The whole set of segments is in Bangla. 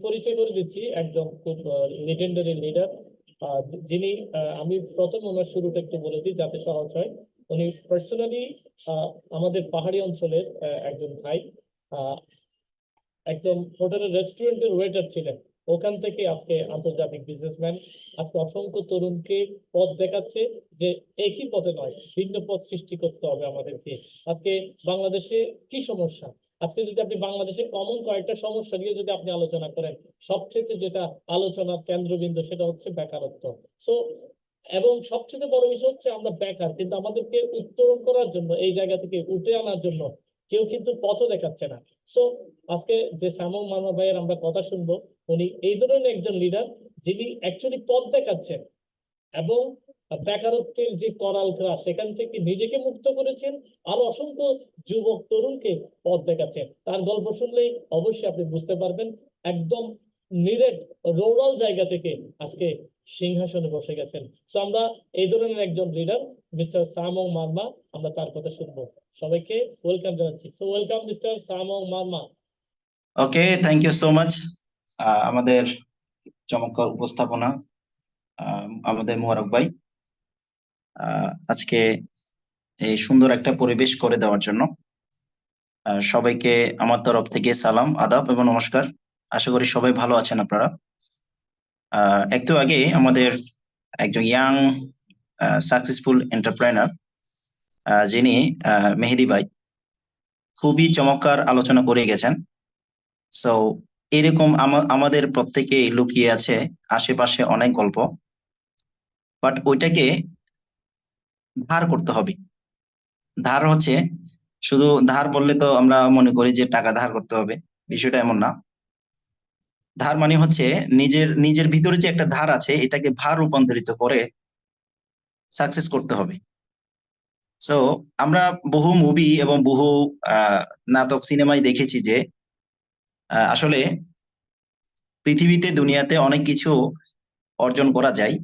পরিচয় করে দিচ্ছি একদম খুব লেজেন্ডারি লিডার, যিনি আমি প্রথম ওনার শুরুটা একটু বলে দিই যাতে সহজ হয়। উনি পার্সোনালি আমাদের পাহাড়ি অঞ্চলের একজন ভাই, আহ, একদম হোটেলের রেস্টুরেন্টের ওয়েটার ছিলেন, ওখান থেকে আজকে আন্তর্জাতিক বিজনেসম্যান। আজকে অসংখ্য তরুণকে পথ দেখাচ্ছে যে একই পথে নয়, ভিন্ন পথ সৃষ্টি করতে হবে আমাদেরকে। আজকে বাংলাদেশে কি সমস্যা, আজকে যদি আপনি বাংলাদেশে কমন কয়েকটা সমস্যা নিয়ে যদি আপনি আলোচনা করেন, সবচেয়ে যেটা আলোচনার কেন্দ্রবিন্দু সেটা হচ্ছে বেকারত্ব। সো এবং সবচেয়ে বড় বিষয় হচ্ছে আমরা বেকার, কিন্তু আমাদেরকে উত্তরণ করার জন্য, এই জায়গা থেকে উঠে আনার জন্য কেউ কিন্তু পথও দেখাচ্ছে না। সো আজকে যে সামং মামা ভাইয়ের আমরা কথা শুনবো, উনি এই ধরনের একজন লিডার যিনি অ্যাকচুয়ালি পথ দেখাচ্ছেন এবং বেকারত্বের যে করাল গ্রাস সেখান থেকে নিজেকে মুক্ত করেছেন, আরো অসংখ্য যুবক তরুণকে পথ দেখাচ্ছেন। তার গল্প শুনলেই অবশ্যই আপনি বুঝতে পারবেন একদম নিরেট রুরাল জায়গা থেকে আজকে সিংহাসনে বসে গেছেন। সো আমরা এই ধরনের একজন লিডার মিস্টার সামং মার্মা, আমরা তার কথা শুনবো। সবাইকে ওয়েলকাম জানাচ্ছি। So welcome mister Samang Marma. Okay, thank you so much. আমাদের চমৎকার উপস্থাপনা, আমাদের মোবারক ভাই আজকে এই সুন্দর একটা পরিবেশ করে দেওয়ার জন্য সবাইকে আমার তরফ থেকে সালাম, আদাব এবং নমস্কার। আশা করি সবাই ভালো আছেন আপনারা। একটু আগে আমাদের একজন ইয়াং সাকসেসফুল এন্টারপ্রেনার যিনি মেহেদি ভাই খুবই চমৎকার আলোচনা করে গেছেন। সো এরকম আমাদের প্রত্যেকেই লুকিয়ে আছে আশেপাশে অনেক গল্প, বাট ওইটাকে ধার করতে হবে। ধার হচ্ছে, শুধু ধার বললে তো আমরা মনে করি যে টাকা ধার করতে হবে, বিষয়টা এমন না। ধার মানে হচ্ছে নিজের নিজের ভিতরে যে একটা ধার আছে এটাকে ভার রূপান্তরিত করে সাকসেস করতে হবে। সো আমরা বহু মুভি এবং বহু নাটক সিনেমায় দেখেছি যে আসলে পৃথিবীতে দুনিয়াতে অনেক কিছু অর্জন করা যায়,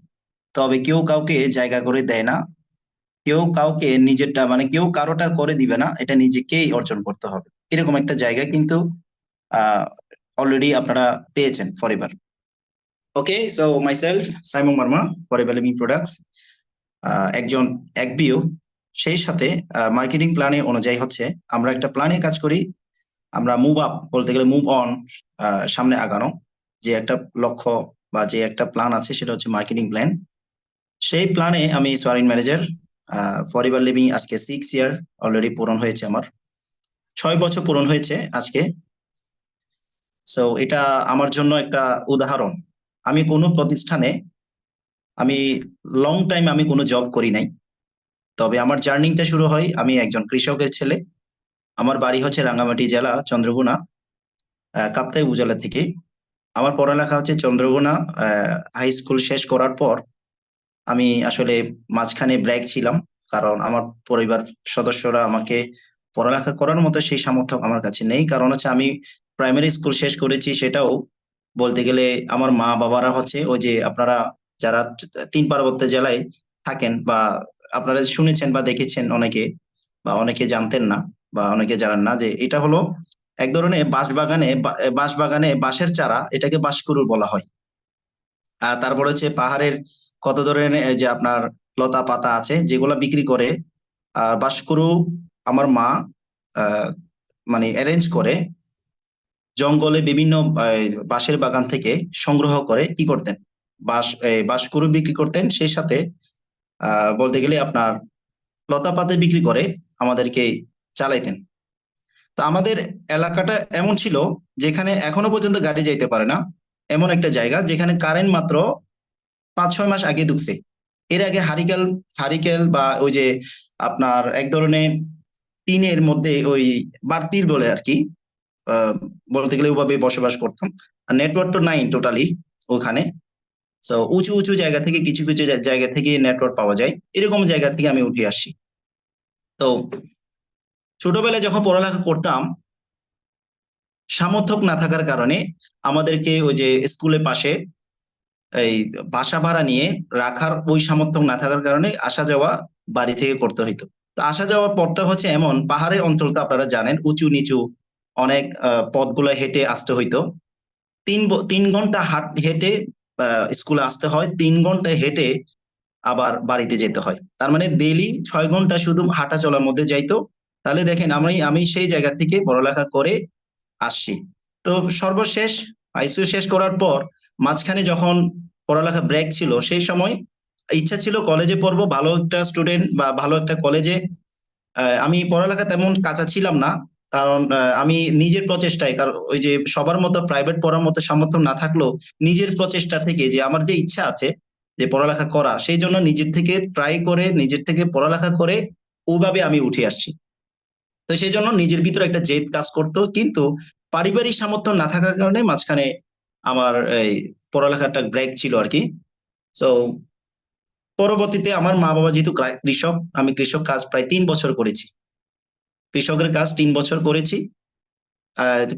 তবে কেউ কাউকে জায়গা করে দেয় না, কেউ কাউকে নিজেরটা মানে কেউ কারোটা করে দিবে না, এটা নিজেকেই অর্জন করতে হবে। এরকম একটা জায়গা কিন্তু অলরেডি আপনারা পেয়েছেন Forever. Okay, so myself Simon Marma, Forever Living Products একজন একবিও, সেই সাথে মার্কেটিং প্ল্যানে অনুযায়ী হচ্ছে আমরা একটা প্ল্যানে কাজ করি। আমরা মুভ আপ বলতে গেলে মুভ অন, সামনে আগানো, যে একটা লক্ষ্য বা যে একটা প্ল্যান আছে সেটা হচ্ছে মার্কেটিং প্ল্যান। সেই প্ল্যানে আমি সোয়ারিং ম্যানেজার, ফরএভার লিভিং আজকে 6 ইয়ার অলরেডি পূরণ হয়েছে, আমার 6 বছর পূরণ হয়েছে আজকে। সো এটা আমার জন্য একটা উদাহরণ। আমি কোনো প্রতিষ্ঠানে আমি লং টাইম আমি কোনো জব করি নাই, তবে আমার জার্নিংটা শুরু হয়, আমি একজন কৃষকের ছেলে। আমার বাড়ি হচ্ছে রাঙ্গামাটি জেলা চন্দ্রগুনা, কাপ্তাই উপজেলা থেকে। আমার পড়ালেখা হচ্ছে চন্দ্রগুনা। হাই স্কুল শেষ করার পর আমি আসলে মাঝখানে ব্রেক ছিলাম, কারণ আমার পরিবার সদস্যরা আমাকে পড়ালেখা করার মতো সেই সামর্থ্য আমার কাছে নেই। কারণ হচ্ছে আমি প্রাইমারি স্কুল শেষ করেছি, সেটাও বলতে গেলে আমার মা বাবারা হচ্ছে ওই যে আপনারা যারা 3 পার্বত্য জেলায় থাকেন বা আপনারা শুনেছেন বা দেখেছেন অনেকে, বা অনেকে জানতেন না বা অনেকে জানেন না যে এটা হলো এক ধরনের বাঁশবাগানে বাঁশের চারা, এটাকে বাঁশকুড়ুল বলা হয়। আর তারপর হচ্ছে পাহাড়ের কত ধরনের যে আপনার লতা পাতা আছে যেগুলা বিক্রি করে। আর বাঁশকুড়ু আমার মা আহ, মানে অ্যারেঞ্জ করে জঙ্গলে বিভিন্ন বাঁশের বাগান থেকে সংগ্রহ করে কি করতেন, বাঁশকুড়ু বিক্রি করতেন, সেই সাথে বলতে গেলে আপনার লতা পাতা বিক্রি করে আমাদেরকে চালাইতেন। তো আমাদের এলাকাটা এমন ছিল যেখানে এখনো পর্যন্ত গাড়ি যাইতে পারে না, এমন একটা জায়গা যেখানে কারেন্ট মাত্র 5-6 মাস আগে ঢুকছে। এর আগে হারিকেল হারিকেল বা ওই যে আপনার এক ধরনের টিনের মধ্যে ওই বাড়তির বলে আর কি, বলতে গেলে ওভাবে বসবাস করতাম। আর নেটওয়ার্ক তো নাই টোটালি ওখানে। তো উঁচু উঁচু জায়গা থেকে কিছু কিছু জায়গা থেকে নেটওয়ার্ক পাওয়া যায়, এরকম জায়গা থেকে আমি উঠে আসছি। তো ছোটবেলায় যখন পড়ালেখা করতাম, সামর্থ্য না থাকার কারণে আমাদেরকে ওই যে স্কুলের পাশে এই বাসা ভাড়া নিয়ে রাখার ওই সামর্থ্য না থাকার কারণে আসা যাওয়া বাড়ি থেকে করতে হইতো। তো আসা যাওয়ার পথটা হচ্ছে এমন, পাহাড়ের অঞ্চল তো আপনারা জানেন, উঁচু নিচু অনেক পথগুলো হেঁটে আসতে হইতো। তিন ঘন্টা হেঁটে স্কুলে আসতে হয়, 3 ঘন্টা হেঁটে আবার বাড়িতে যেতে হয়। তার মানে ডেইলি 6 ঘন্টা শুধু হাঁটা চলার মধ্যে যাইতো। তাহলে দেখেন আমি সেই জায়গা থেকে পড়ালেখা করে আসছি। তো সর্বশেষ হাইস্কুল শেষ করার পর মাঝখানে যখন পড়ালেখা ব্রেক ছিল, সেই সময় ইচ্ছা ছিল কলেজে পড়বো, ভালো একটা স্টুডেন্ট বা ভালো একটা কলেজে। আমি পড়ালেখা তেমন কাঁচা ছিলাম না, কারণ আমি নিজের প্রচেষ্টায়, কারণ ওই যে সবার মতো প্রাইভেট পড়ার মতো সামর্থ্য না থাকলেও নিজের প্রচেষ্টা থেকে যে আমার যে ইচ্ছা আছে যে পড়ালেখা করা, সেই জন্য নিজের থেকে ট্রাই করে নিজের থেকে পড়ালেখা করে ওইভাবে আমি উঠে আসছি। তো সেই জন্য নিজের ভিতরে একটা জেদ কাজ করতো, কিন্তু পারিবারিক সামর্থ্য না থাকার কারণে মাঝখানে আমার এই পড়ালেখাটা ব্রেক ছিল আর কি। তো পরবর্তীতে আমার মা বাবা যেহেতু কৃষক, আমি কৃষক কাজ প্রায় 3 বছর করেছি। কৃষকের কাজ 3 বছর করেছি।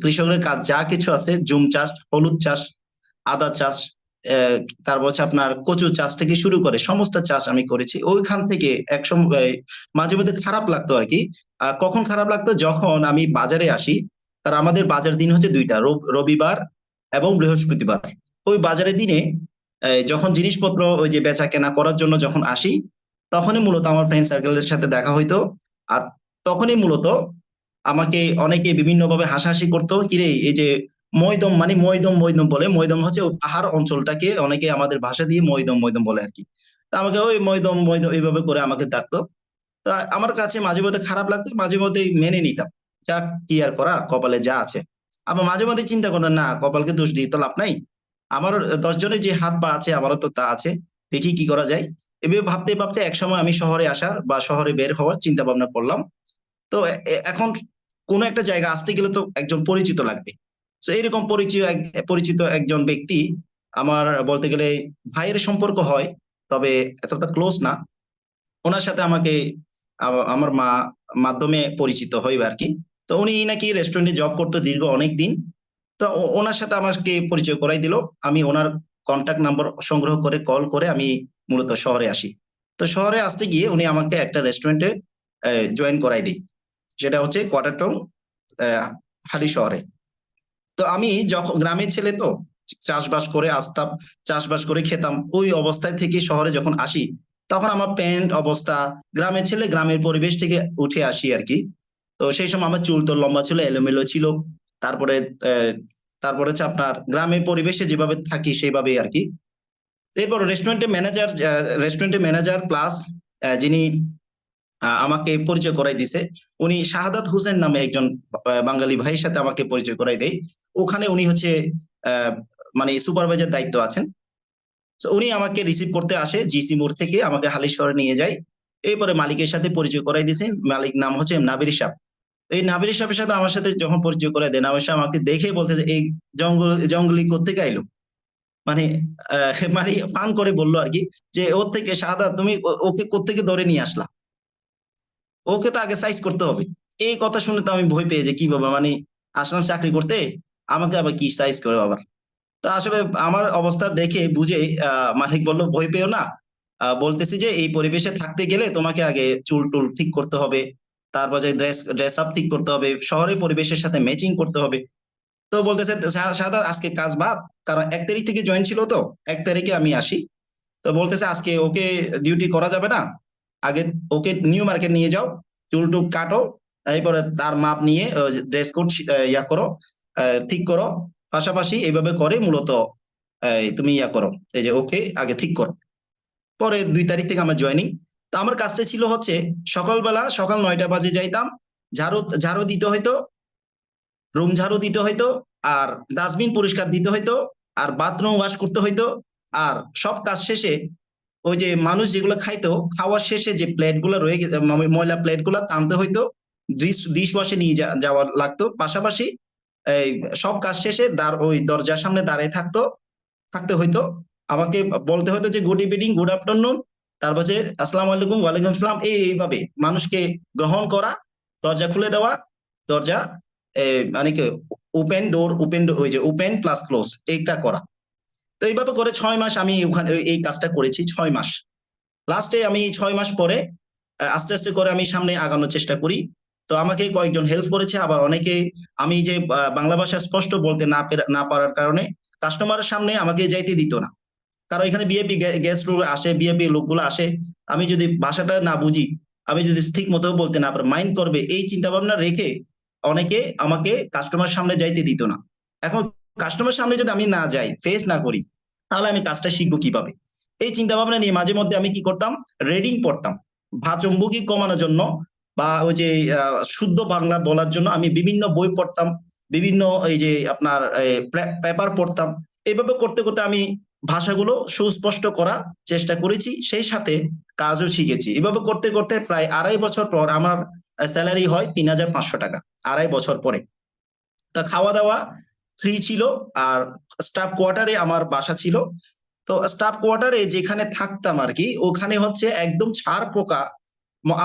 কৃষকের কাজ যা কিছু আছে, জুম চাষ, হলুদ চাষ, আদা চাষ, তারপর হচ্ছে আপনার কচু চাষ থেকে শুরু করে সমস্ত চাষ আমি করেছি। ওইখান থেকে একসময় মাঝে মধ্যে খারাপ লাগতো আর কি। কখন খারাপ লাগতো? যখন আমি বাজারে আসি, কারণ আমাদের বাজার দিন হচ্ছে দুইটা, রবিবার এবং বৃহস্পতিবার। ওই বাজারের দিনে যখন জিনিসপত্র ওই যে বেচা কেনা করার জন্য যখন আসি, তখনই মূলত আমার ফ্রেন্ড সার্কেলের সাথে দেখা হইতো। আর তখনই মূলত আমাকে অনেকে বিভিন্ন ভাবে হাসাহাসি করতো, কিরে এই যে ময়দম, মানে ময়দম ময়দম বলে, ময়দম হচ্ছে ওই পাহাড় অঞ্চলটাকে অনেকে আমাদের ভাষা দিয়ে ময়দম ময়দম বলে আর কি। তা আমাকে ওই ময়দম ময়দম এইভাবে করে আমাকে ডাকতো। তা আমার কাছে মাঝে মধ্যে খারাপ লাগতো, মাঝে মধ্যে মেনে নিতাম। যাক, কি আর করা, কপালে যা আছে। আবার মাঝে মধ্যে চিন্তা করতাম, না, কপালকে দোষ দিয়ে তো লাভ নাই। আমার 10 জনের যে হাত পা আছে, আমারও তো তা আছে, দেখি কি করা যায়। এভাবে ভাবতে ভাবতে একসময় আমি শহরে আসার বা শহরে বের হওয়ার চিন্তা ভাবনা করলাম। তো এখন কোন একটা জায়গা আসতে গেলে তো একজন পরিচিত লাগবে। তো এরকম পরিচিত একজন ব্যক্তি, আমার বলতে গেলে ভাইয়ের সম্পর্ক হয়, তবে এতটা ক্লোজ না। ওনার সাথে আমাকে আমার মা মাধ্যমে পরিচিত হই আর কি। তো উনি নাকি রেস্টুরেন্টে জব করতো দীর্ঘ অনেক দিন। তো ওনার সাথে আমাকে পরিচয় করাই দিল। আমি ওনার কন্টাক্ট নাম্বার সংগ্রহ করে কল করে আমি মূলত শহরে আসি। তো শহরে আসতে গিয়ে উনি আমাকে একটা রেস্টুরেন্টে জয়েন করাই দিই। সেটা হচ্ছে কোয়ার্টার টাউন, হালি শহরে। তো আমি যখন গ্রামের ছেলে, তো চাষবাস করে আসতাম, চাষবাস করে খেতাম। ওই অবস্থায় থেকে শহরে যখন আসি, তখন আমার প্যান্ট অবস্থা, গ্রামের ছেলে গ্রামের পরিবেশ থেকে উঠে আসি আর কি। তো সেই সময় আমার চুল তো লম্বা ছিল, এলোমেলো ছিল। তারপরে আহ, তারপরে হচ্ছে আপনার গ্রামের পরিবেশে যেভাবে থাকি সেইভাবেই আর কি। এরপর রেস্টুরেন্টের ম্যানেজার প্লাস যিনি আমাকে পরিচয় করাই দিছে, উনি শাহাদাত হোসেন নামে একজন বাঙালি ভাইয়ের সাথে আমাকে পরিচয় করাই দেয়। ওখানে উনি হচ্ছে আহ, মানে সুপারভাইজার দায়িত্ব আছেন। তো উনি আমাকে রিসিভ করতে আসে, জিসি মোড় থেকে আমাকে হালিশহরে নিয়ে যায়। এরপরে মালিকের সাথে পরিচয় করাই দিয়েছেন। মালিক নাম হচ্ছে নাবির সাহেব। এই নাবির সাহেবের সাথে আমার সাথে যখন পরিচয় করে দেন, নাবির সাহেব আমাকে দেখে বলতেছে, এই জঙ্গলি কোত্থেকে আইলো, মানে মানে ফান করে বললো আর কি, যে ওর থেকে শাহাদাত তুমি ওকে কোত্থেকে ধরে নিয়ে আসলা, ওকে তো আগে সাইজ করতে হবে। এই কথা শুনে তো আমি ভয় পেয়ে, যে কি বাবা, মানে আসলাম চাকরি করতে, আমাকে আবার কি সাইজ করে আবার। তো আসলে আমার অবস্থা দেখে বুঝে মালিক বলল, ভয় পেও না, বলতেছি যে এই পরিবেশে থাকতে গেলে তোমাকে আগে চুল টুল ঠিক করতে হবে, তারপর যে ড্রেস আপ ঠিক করতে হবে, শহরের পরিবেশের সাথে ম্যাচিং করতে হবে। তো বলতেছে, সাদা আজকে কাজ বাদ, কারণ 1 তারিখ থেকে জয়েন ছিল, তো 1 তারিখে আমি আসি। তো বলতেছে আজকে ওকে ডিউটি করা যাবে না, আগে ওকে নিউ মার্কেট নিয়ে যাও, চুল টুল কাটো, তারপরে তার মাপ নিয়ে ড্রেস কোড ইয়া করো, ঠিক করো। পাশাপাশি এইভাবে করে মূলত তুমি ইয়া করো, এই যে ওকে আগে ঠিক করো। পরে 2 তারিখ থেকে আমার জয়েনিং। তো আমার কাজটা ছিল হচ্ছে, সকাল 9টা বাজে যাইতাম, ঝাড়ু ঝাড়ু দিতে হইতো, রুম ঝাড়ু দিতে হইতো, আর ডাস্টবিন পরিষ্কার দিতে হইতো, আর বাথরুম ওয়াশ করতে হইতো। আর সব কাজ শেষে ওই যে মানুষ যেগুলো খাইতো, খাওয়ার শেষে যে প্লেট গুলো রয়ে গেছে, ময়লা প্লেট গুলা টানতে হইতো, ডিশ ওয়াশে নিয়ে যাওয়া লাগতো। পাশাপাশি এই সব কাজ শেষে ওই দরজার সামনে দাঁড়িয়ে থাকতে হইতো। আমাকে বলতে হতো যে গুড ইভিনিং, গুড আফটারনুন, তারপর যে আসসালামু আলাইকুম, ওয়ালাইকুম আসসালাম, এইভাবে মানুষকে গ্রহণ করা, দরজা খুলে দেওয়া, দরজা মানে কি ওপেন, ওই যে ওপেন প্লাস ক্লোজ, এইটা করা। তো এইভাবে করে 6 মাস আমি ওখানে এই কাজটা করেছি, 6 মাস। লাস্টে আমি 6 মাস পরে আস্তে আস্তে করে আমি সামনে আগানোর চেষ্টা করি। তো আমাকে কয়েকজন হেল্প করেছে, আবার অনেকে আমি যে বাংলা ভাষা স্পষ্ট বলতে না পারার কারণে কাস্টমারের সামনে আমাকে যাইতে দিত না। কারণ এখানে বিএপি গেস্ট আসে, বিএপি লোকগুলো আসে, আমি যদি ভাষাটা না বুঝি, আমি যদি ঠিক মতো বলতে না পারি, মাইন্ড করবে এই চিন্তা ভাবনা রেখে অনেকে আমাকে কাস্টমার সামনে যাইতে দিত না। এখন কাস্টমার সামনে যদি আমি না যাই, ফেস না করি, তাহলে আমি কাজটা শিখবো কিভাবে? এই চিন্তা ভাবনা নিয়ে মাঝে মধ্যে আমি কি করতাম, রিডিং পড়তাম ভাচম্বুকি কমানোর জন্য, বা ওই যে শুদ্ধ বাংলা বলার জন্য আমি বিভিন্ন বই পড়তাম, বিভিন্ন এই যে আপনার পেপার পড়তাম। এইভাবে করতে করতে আমি ভাষাগুলো সুস্পষ্ট করার চেষ্টা করেছি, সেই সাথে কাজও শিখেছি। এভাবে করতে করতে প্রায় 2.5 বছর পর আমার স্যালারি হয় 3,500 টাকা, 2.5 বছর পরে। তা খাওয়া দাওয়া ফ্রি ছিল, আর স্টাফ কোয়ার্টারে আমার বাসা ছিল। তো স্টাফ কোয়ার্টারে যেখানে থাকতাম আর কি, ওখানে হচ্ছে একদম ছাড় পোকা,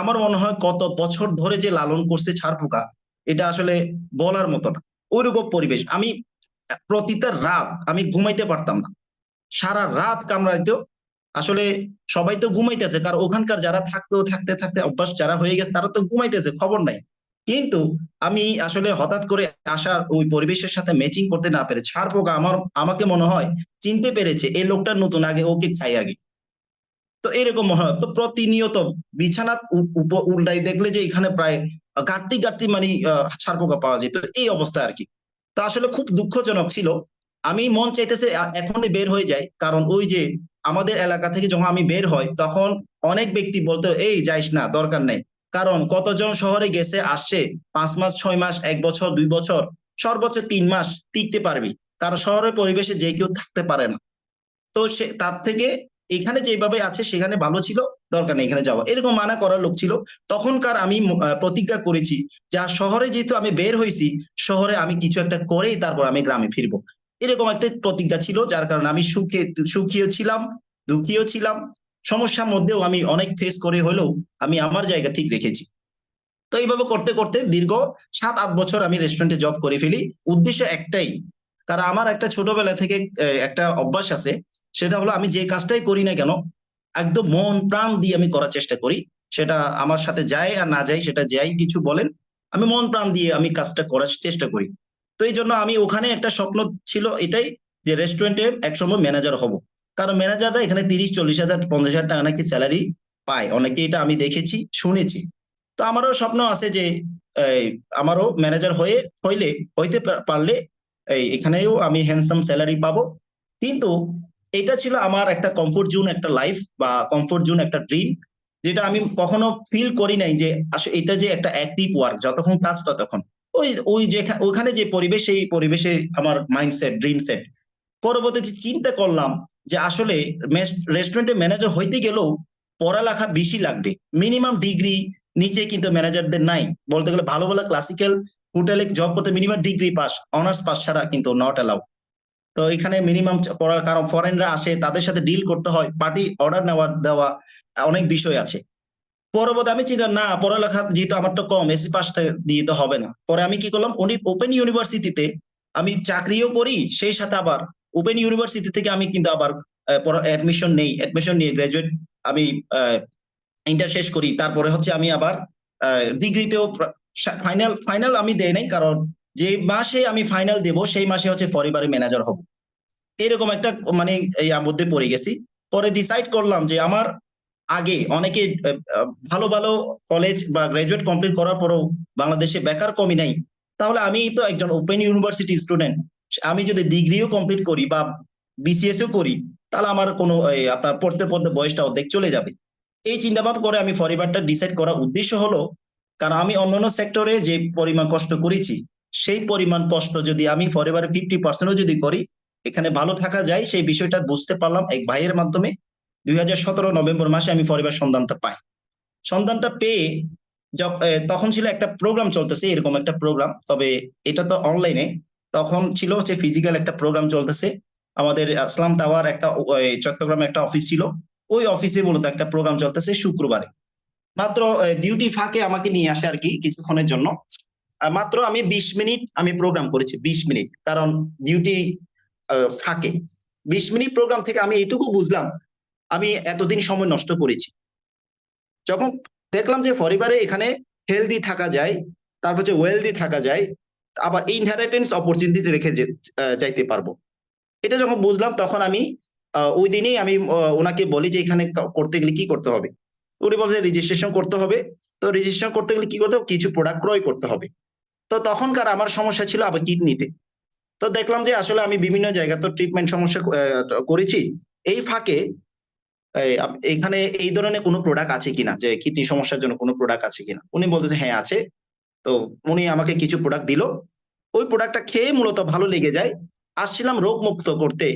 আমার মনে হয় কত বছর ধরে যে লালন করছে ছাড় পোকা, এটা আসলে বলার মতো না। ওইরকম পরিবেশ। আমি প্রতিটা রাত আমি ঘুমাইতে পারতাম না, সারা রাত কামড়াইতো। আসলে সবাই তো ঘুমাইতেছে, কারণ ওখানকার যারা থাকতো, থাকতে থাকতে অভ্যাস যারা হয়ে গেছে তারা তো ঘুমাইতেছে, খবর নাই। কিন্তু আমি আসলে হঠাৎ করে আসার ওই পরিবেশের সাথে ম্যাচিং করতে না পেরে ছাড় পোকা আমাকে মনে হয় চিনতে পেরেছে, এই লোকটা নতুন, আগে ওকে খাই আগে। তো এরকম মনে হয়। তো প্রতিনিয়ত বিছানা উল্টাই দেখলে যে এখানে প্রায় গাঁটতি গাঁটতি মানে ছাড় পোকা পাওয়া যেত, এই অবস্থা আর কি। তা আসলে খুব দুঃখজনক ছিল। আমি মন চাইতেছে এখনই বের হয়ে যায়, কারণ ওই যে আমাদের এলাকা থেকে যখন আমি বের হই, তখন অনেক ব্যক্তি বলতো এই যাইস না, দরকার নেই। কারণ কতজন শহরে গেছে আসছে, 5 মাস 6 মাস 1 বছর 2 বছর, সর্বোচ্চ 3 মাস টিকতে পারবি, কারণ শহরের পরিবেশে যে কেউ থাকতে পারে না। তো সে তার থেকে এখানে যেভাবে আছে সেখানে ভালো ছিল, দরকার নেই এখানে যাওয়া, এরকম মানা করার লোক ছিল। তখনকার আমি প্রতিজ্ঞা করেছি, যা শহরে যেহেতু আমি বের হয়েছি, শহরে আমি কিছু একটা করেই তারপর আমি গ্রামে ফিরবো। এরকম একটা প্রতিজ্ঞা ছিল, যার কারণে আমি সুখীও ছিলাম, দুঃখীও ছিলাম। সমস্যার মধ্যেও আমি অনেক ফেস করে হলেও আমি আমার জায়গা ঠিক রেখেছি। তো এইভাবে করতে করতে দীর্ঘ 7-8 বছর আমি রেস্টুরেন্টে জব করে ফেলি। উদ্দেশ্য একটাই, কারণ আমার একটা ছোটবেলা থেকে একটা অভ্যাস আছে, সেটা হলো আমি যে কাজটাই করি না কেন একদম মন প্রাণ দিয়ে আমি করার চেষ্টা করি। সেটা আমার সাথে যায় আর না যায়, সেটা যাই কিছু বলেন, আমি মন প্রাণ দিয়ে আমি কাজটা করার চেষ্টা করি। তো এই জন্য আমি ওখানে একটা স্বপ্ন ছিল এটাই, যে রেস্টুরেন্টে একসময় ম্যানেজার হব। কারণ ম্যানেজাররা এখানে 30-40 হাজার 50 হাজার টাকা নাকি স্যালারি পায়, অনেকে এটা আমি দেখেছি শুনেছি। তো আমারও স্বপ্ন আছে যে এই, আমারও ম্যানেজার হইতে পারলে এখানেও আমি হ্যান্ডসাম স্যালারি পাবো। কিন্তু এটা ছিল আমার একটা কমফোর্ট জোন, একটা লাইফ বা কমফোর্ট জোন, একটা ড্রিম, যেটা আমি কখনো ফিল করি নাই যে আসলে এটা যে একটা অ্যাক্টিভ ওয়ার্ক, যতক্ষণ কাজ ততক্ষণ। ওই ওই যে ওখানে যে পরিবেশ, সেই পরিবেশে আমার মাইন্ডসেট, ড্রিম সেট। পরবর্তীতে চিন্তা করলাম যে আসলে রেস্টুরেন্টে ম্যানেজার হইতে গেলেও পড়ালেখা বেশি লাগবে, মিনিমাম ডিগ্রি নিচে কিন্তু ম্যানেজারদের নাই। বলতে গেলে ভালো ভালো ক্লাসিক্যাল হোটেলে জব করতে minimum degree pass, honours pass ছাড়া কিন্তু নট অ্যালাউ। তো এখানে মিনিমাম পড়ার, কারণ ফরেনরা আসে, তাদের সাথে ডিল করতে হয়, পার্টি অর্ডার নেওয়া দেওয়া, অনেক বিষয় আছে। পরবর্তী আমি চিন্তা, না পড়ালেখা যেহেতু আমার তো কম, এসি পাস দিয়ে তো হবে না। পরে আমি কি করলাম, উনি ওপেন ইউনিভার্সিটিতে আমি চাকরিও করি, সেই সাথে আবার ওপেন ইউনিভার্সিটি থেকে আমি কিন্তু আবার অ্যাডমিশন নিয়ে গ্রাজুয়েট আমি ইন্টার শেষ করি। তারপরে হচ্ছে আমি আবার ডিগ্রিতেও ফাইনাল ফাইনাল আমি দেই নাই, কারণ যে মাসে আমি ফাইনাল দেব সেই মাসে হচ্ছে পরিবারে ম্যানেজার হব। এরকম একটা মানে এই মধ্যে পড়ে গেছি। পরে ডিসাইড করলাম যে আমার আগে অনেকে ভালো ভালো কলেজ বা গ্রাজুয়েট কমপ্লিট করার পরেও বাংলাদেশে বেকার কমই নাই, তাহলে আমি তো একজন ওপেন ইউনিভার্সিটি স্টুডেন্ট, আমি যদি ডিগ্রিও কমপ্লিট করি বা বিসিএস ও করি, তাহলে আমার কোনো আপনার পড়তে পড়তে বয়সটা অর্ধেক চলে যাবে। এই চিন্তা ভাবনা করে আমি পরিবারটা ডিসাইড করার উদ্দেশ্য হলো, কারণ আমি অন্যান্য সেক্টরে যে পরিমাণ কষ্ট করেছি, সেই পরিমাণ কষ্ট যদি আমি পরিবারে 50%ও যদি করি, এখানে ভালো থাকা যায়, সেই বিষয়টা বুঝতে পারলাম এক ভাইয়ের মাধ্যমে। 2017 নভেম্বর মাসে আমি পরিবার সন্ধানটা পাই। সন্ধানটা পেয়ে তখন ছিল একটা প্রোগ্রাম চলতেছে, এরকম একটা প্রোগ্রাম, তবে এটা তো অনলাইনে। তখন ছিল হচ্ছে ফিজিক্যাল একটা প্রোগ্রাম চলতেছে, আমাদের আসলাম টাওয়ার একটা চট্টগ্রামে একটা অফিস ছিল, ওই অফিসে মূলত একটা প্রোগ্রাম চলতেছে শুক্রবারে। মাত্র ডিউটি ফাঁকে আমাকে নিয়ে আসে আর কি কিছুক্ষণের জন্য। মাত্র আমি 20 মিনিট আমি প্রোগ্রাম করেছি, 20 মিনিট, কারণ ডিউটি ফাঁকে 20 মিনিট প্রোগ্রাম থেকে আমি এটুকু বুঝলাম আমি এতদিন সময় নষ্ট করেছি। যখন দেখলাম যে পরিবারে এখানে হেলদি থাকা যায়, তারপর হচ্ছে ওয়েলদি থাকা যায়, আবার ইনহেরিটেন্স অপরচুনিটি রেখে যাইতে পারবো। এটা যখন বুঝলাম তখন আমি ওই দিনেই আমি ওনাকে বলি যে এখানে করতে গেলে কি করতে হবে। উনি বলছে রেজিস্ট্রেশন করতে হবে। তো রেজিস্ট্রেশন করতে গেলে কি করতে হবে, কিছু প্রোডাক্ট ক্রয় করতে হবে। তো তখনকার আমার সমস্যা ছিল আবার কিডনিতে। তো দেখলাম যে আসলে আমি বিভিন্ন জায়গা তো ট্রিটমেন্ট সমস্যা করেছি। এই ফাঁকে এখানে এই ধরনের কোনো প্রোডাক্ট আছে কিনা, যে কিডনি সমস্যার জন্য কোনো প্রোডাক্ট আছে কিনা। উনি বলতেছে হ্যাঁ আছে। তো উনি আমাকে কিছু প্রোডাক্ট দিল। ওই প্রোডাক্টটা খেয়ে মূলত ভালো লেগে যায়। আসছিলাম রোগ মুক্ত করতে,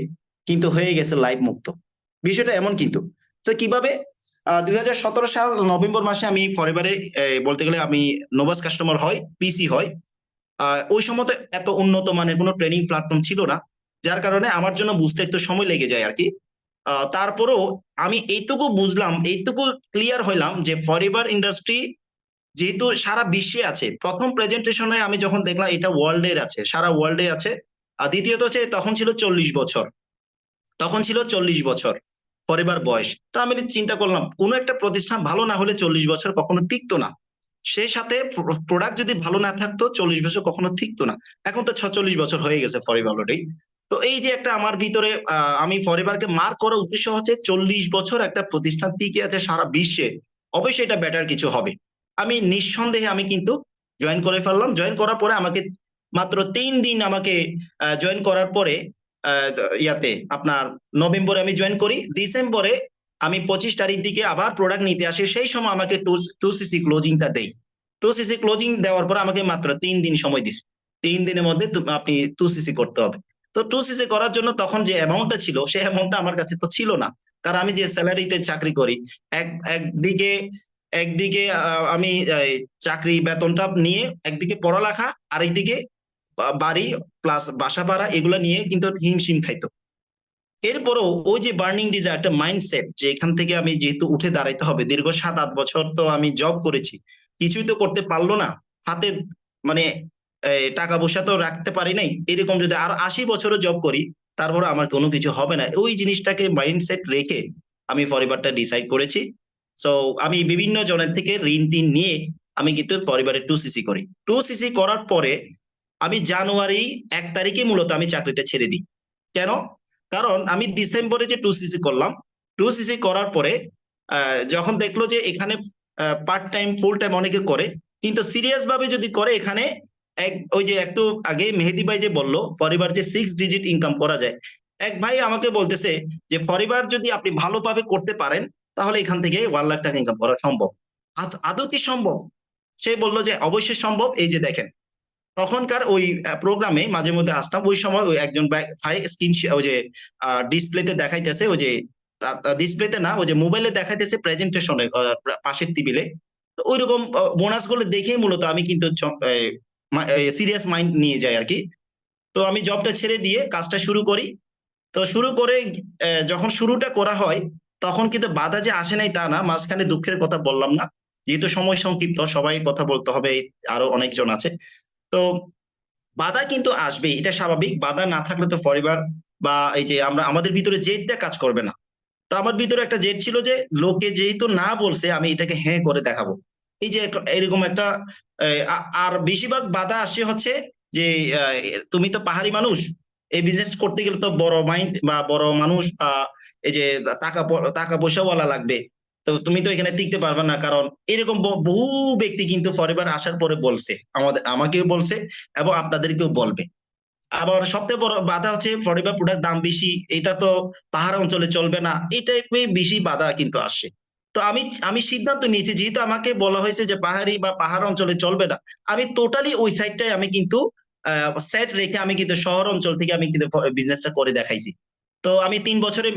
কিন্তু হয়ে গেছে লাইফ মুক্ত। বিষয়টা এমন কিন্তু। তো কিভাবে 2017 সাল নভেম্বর মাসে আমি ফরএভারে বলতে গেলে আমি নোভাস কাস্টমার হয়, পিসি হয়। ওই সময় তো এত উন্নত মানের কোনো ট্রেনিং প্ল্যাটফর্ম ছিল না, যার কারণে আমার জন্য বুঝতে একটু সময় লেগে যায় আর কি। তারপরেও আমি এইটুকু বুঝলাম, এইটুকু ক্লিয়ার হইলাম যে ফরএভার ইন্ডাস্ট্রি যেহেতু সারা বিশ্বে আছে, প্রথম প্রেজেন্টেশনে আমি যখন দেখলাম এটা ওয়ার্ল্ড এর আছে, সারা ওয়ার্ল্ডে আছে। আর দ্বিতীয়ত হচ্ছে তখন ছিল 40 বছর, তখন ছিল 40 বছর ফরএভার বয়স। তো আমি চিন্তা করলাম কোনো একটা প্রতিষ্ঠান ভালো না হলে 40 বছর কখনো টিকতো না। সেই সাথে প্রোডাক্ট যদি ভালো না থাকতো 40 বছর কখনো ঠিকতো না। এখন তো 46 বছর হয়ে গেছে ফরএভার অলরেডি। তো এই যে একটা আমার ভিতরে আমি ফরএভারকে মার্ক করার উদ্দেশ্য হচ্ছে 40 বছর একটা প্রতিষ্ঠান টিকে আছে সারা বিশ্বে, অবশ্যই এটা বেটার কিছু হবে। আমি নিঃসন্দেহে আমি কিন্তু জয়েন করে ফেললাম। জয়েন করার পরে আমাকে মাত্র 3 দিন আমাকে জয়েন করার পরে আহ, ইয়াতে আপনার নভেম্বরে আমি জয়েন করি। ডিসেম্বরে আমি 25 তারিখ দিকে আবার প্রোডাক্ট নিতে আসি। সেই সময় আমাকে 2cc ক্লোজিংটা দেই। 2cc ক্লোজিং দেওয়ার পর আমাকে মাত্র 3 দিন সময় দিস। 3 দিনের মধ্যে আপনি 2cc করতে হবে। তো 2cc করার জন্য তখন যে অ্যামাউন্টটা ছিল সেই অ্যামাউন্টটা আমার কাছে তো ছিল না, কারণ আমি যে স্যালারিতে চাকরি করি। একদিকে একদিকে আমি চাকরি বেতনটা নিয়ে একদিকে পড়ালেখা, আরেকদিকে বাড়ি প্লাস বাসা ভাড়া এগুলা নিয়ে কিন্তু হিমশিম খাইতো। এরপরও ওই যে বার্নিং ডিজায়ার, একটা মাইন্ডসেট যে এখান থেকে আমি যেহেতু উঠে দাঁড়াইতে হবে, দীর্ঘ 7-8 বছর তো আমি জব করেছি, কিছুই তো করতে পারলো না হাতে, মানে টাকা পয়সা তো রাখতে পারি নাই। এরকম যদি আর 80 বছরও জব করি তারপর আমার কোনো কিছু হবে না, ওই জিনিসটাকে মাইন্ডসেট রেখে আমি পরিবারটা ডিসাইড করেছি। সো আমি বিভিন্ন জনের থেকে ঋণ টিন নিয়ে আমি কিন্তু পরিবারে 2cc করি। 2cc করার পরে আমি জানুয়ারি 1 তারিখে মূলত আমি চাকরিটা ছেড়ে দিই। কেন? কারণ আমি ডিসেম্বরে যে 2cc করলাম, 2cc করার পরে যখন দেখলো যে এখানে পার্ট টাইম ফুল টাইম অনেকে করে, কিন্তু সিরিয়াস ভাবে যদি করে এখানে ওই যে একটু আগে মেহেদি ভাই যে বললো পরিবার যে 6 ডিজিট ইনকাম করা যায়, এক ভাই আমাকে বলতেছে যে পরিবার যদি আপনি ভালোভাবে করতে পারেন তাহলে এখান থেকে 1 লাখ টাকা ইনকাম করা সম্ভব। আদৌ কি সম্ভব? সে বললো যে অবশ্যই সম্ভব, এই যে দেখেন। তখনকার ওই প্রোগ্রামে মাঝে মধ্যে আসতাম, ওই সময় ওই একজন ভাই স্ক্রিন ওই যে ডিসপ্লেতে দেখাইতেছে, ওই যে ডিসপ্লেতে না, ওই যে মোবাইলে দেখাইতেছে প্রেজেন্টেশনে পাশের টেবিলে। তো ওইরকম বোনাস গুলো দেখেই মূলত আমি কিন্তু সিরিয়াস মাইন্ড নিয়ে যাই আর কি। তো আমি জবটা ছেড়ে দিয়ে কাজটা শুরু করি। তো শুরু করে যখন শুরুটা করা হয় তখন কিন্তু বাধা যে আসে নাই তা না, মাঝখানে দুঃখের কথা বললাম না, যেহেতু সময় সংক্ষিপ্ত সবাই কথা বলতে হবে, আরো অনেকজন আছে। তো বাধা কিন্তু আসবে, এটা স্বাভাবিক। বাধা না থাকলে তো পরিবার বা এই যে আমরা আমাদের ভিতরে জেদটা কাজ করবে না। তো আমার ভিতরে একটা জেদ ছিল যে লোকে যেহেতু না বলছে আমি এটাকে হ্যাঁ করে দেখাবো। এই যে এরকম একটা আর বেশিরভাগ বাধা আসছে হচ্ছে যে আহ, তুমি তো পাহাড়ি মানুষ, এই বিজনেস করতে গেলে তো বড় মাইন্ড বা বড় মানুষ, এই যে টাকা পয়সাওয়ালা লাগবে। তো তুমি তো এখানে টিকতে পারবে না, কারণ এরকম বহু ব্যক্তি কিন্তু পরিবার আসার পরে বলছে, আমাকেও বলছে এবং আপনাদেরকেও বলবে। আবার সবথেকে বড় বাধা হচ্ছে ফরিবা প্রোডাক্ট দাম বেশি, এটা তো পাহাড় অঞ্চলে চলবে না, এই টাইপের বেশি বাধা কিন্তু আসে। তো আমি আমি সিদ্ধান্ত নিয়েছি, যেহেতু আমাকে বলা হয়েছে যে পাহাড়ি বা পাহাড় অঞ্চলে চলবে না, আমি টোটালি ওই সাইডটাই আমি কিন্তু সেট রেখে আমি কিন্তু শহর অঞ্চল থেকে আমি কিন্তু বিজনেসটা করে দেখাইছি। তো আমি 3 বছরে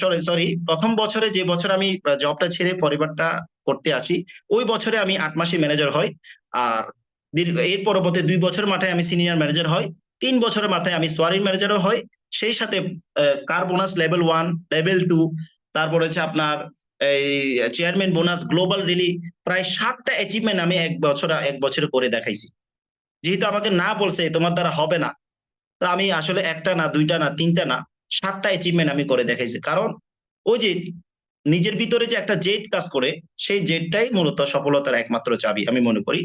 সরি সরি প্রথম বছরে যে বছর আমি জবটা ছেড়ে পরিবারটা করতে আসি, ওই বছরে আমি 8 মাসে ম্যানেজার হই। আর এর পরবর্তী 2 বছর মাথায় আমি সিনিয়র ম্যানেজার হই। 3 বছরের মাথায় আমি সোয়ারিং ম্যানেজারও হই। সেই সাথে কার বোনাস লেভেল 1, লেভেল 2, তারপর হচ্ছে আপনার এই চেয়ারম্যান বোনাস, গ্লোবাল রিলি, প্রায় 7টা অ্যাচিভমেন্ট আমি এক বছরে করে দেখাইছি। যেহেতু আমাকে না বলছে তোমার দ্বারা হবে না, তো আমি আসলে একটা না, দুইটা না, তিনটা না, 7টা অ্যাচিভমেন্ট আমি করে দেখাইছি। কারণ ওই যে নিজের ভিতরে যে একটা জেদ কাজ করে, সেই জেদটাই মূলত সফলতার একমাত্র চাবি আমি মনে করি।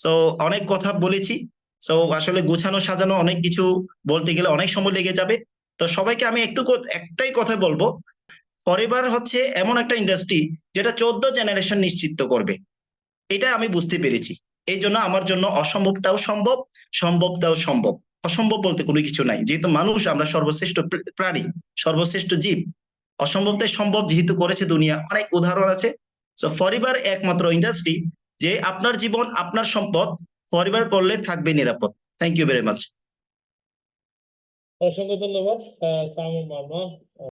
সো অনেক কথা বলেছি। সো আসলে গোছানো সাজানো অনেক কিছু বলতে গেলে অনেক সময় লেগে যাবে। তো সবাইকে আমি একটাই কথা বলবো, ফরএভার হচ্ছে এমন একটা ইন্ডাস্ট্রি যেটা 14 জেনারেশন নিশ্চিত করবে। এটা আমি বুঝতে পেরেছি। এই জন্য আমার জন্য অসম্ভবটাও সম্ভব, সম্ভবটাও সম্ভব। অসম্ভব বলতে কোনো কিছু নাই, যেহেতু মানুষ আমরা সর্বশ্রেষ্ঠ প্রাণী, সর্বশ্রেষ্ঠ জীব। অসম্ভবটাই সম্ভব যেহেতু করেছে দুনিয়া, অনেক উদাহরণ আছে। সো ফরএভার একমাত্র ইন্ডাস্ট্রি যে আপনার জীবন আপনার সম্পদ, ফরএভার করলে থাকবে নিরাপদ। Thank you very much. অসংখ্য ধন্যবাদ সামিম মামা।